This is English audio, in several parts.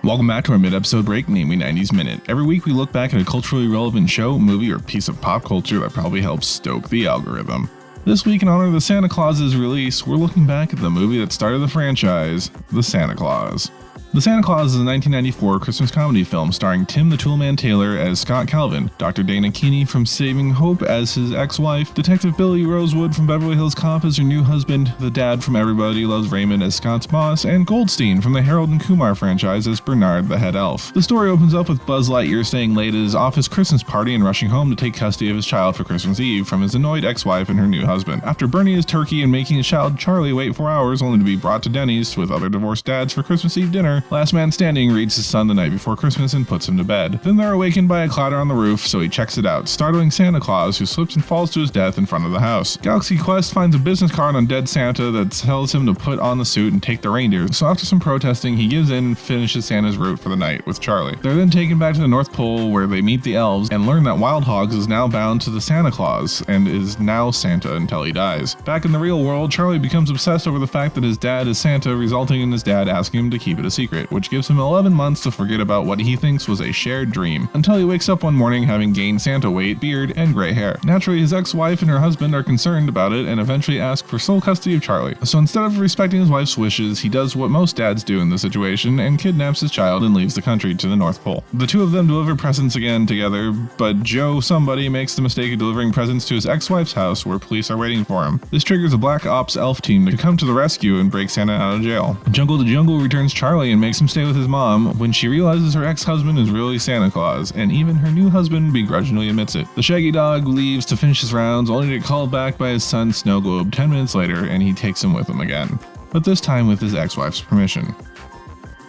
Welcome back to our mid-episode break, namely 90s Minute. Every week we look back at a culturally relevant show, movie, or piece of pop culture that probably helps stoke the algorithm. This week, in honor of the Santa Claus's release, we're looking back at the movie that started the franchise, The Santa Claus. The Santa Claus is a 1994 Christmas comedy film starring Tim the Toolman Taylor as Scott Calvin, Dr. Dana Keeney from Saving Hope as his ex-wife, Detective Billy Rosewood from Beverly Hills Cop as her new husband, the dad from Everybody Loves Raymond as Scott's boss, and Goldstein from the Harold and Kumar franchise as Bernard the head elf. The story opens up with Buzz Lightyear staying late at his office Christmas party and rushing home to take custody of his child for Christmas Eve from his annoyed ex-wife and her new husband. After burning his turkey and making his child Charlie wait 4 hours only to be brought to Denny's with other divorced dads for Christmas Eve dinner, Last Man Standing reads his son the night before Christmas and puts him to bed. Then they're awakened by a clatter on the roof, so he checks it out, startling Santa Claus, who slips and falls to his death in front of the house. Galaxy Quest finds a business card on dead Santa that tells him to put on the suit and take the reindeer, so after some protesting, he gives in and finishes Santa's route for the night with Charlie. They're then taken back to the North Pole where they meet the elves and learn that Wild Hogs is now bound to the Santa Claus and is now Santa until he dies. Back in the real world, Charlie becomes obsessed over the fact that his dad is Santa, resulting in his dad asking him to keep it a secret, which gives him 11 months to forget about what he thinks was a shared dream, until he wakes up one morning having gained Santa weight, beard, and gray hair. Naturally, his ex-wife and her husband are concerned about it and eventually ask for sole custody of Charlie. So instead of respecting his wife's wishes, he does what most dads do in this situation and kidnaps his child and leaves the country to the North Pole. The two of them deliver presents again together, but Joe somebody makes the mistake of delivering presents to his ex-wife's house where police are waiting for him. This triggers a Black Ops elf team to come to the rescue and break Santa out of jail. Jungle the Jungle returns Charlie and makes him stay with his mom when she realizes her ex-husband is really Santa Claus, and even her new husband begrudgingly admits it. The Shaggy Dog leaves to finish his rounds, only to get called back by his son Snow Globe 10 minutes later, and he takes him with him again, but this time with his ex-wife's permission.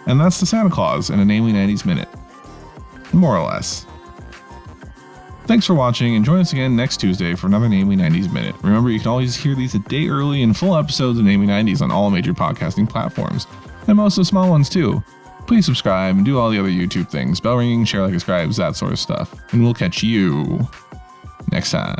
And that's the Santa Claus in a Namely 90s Minute. More or less. Thanks for watching, and join us again next Tuesday for another Namely 90s Minute. Remember, you can always hear these a day early and full episodes of Namely 90s on all major podcasting platforms, and most of the small ones too. Please subscribe and do all the other YouTube things, bell ringing, share like a scribes, that sort of stuff. And we'll catch you next time.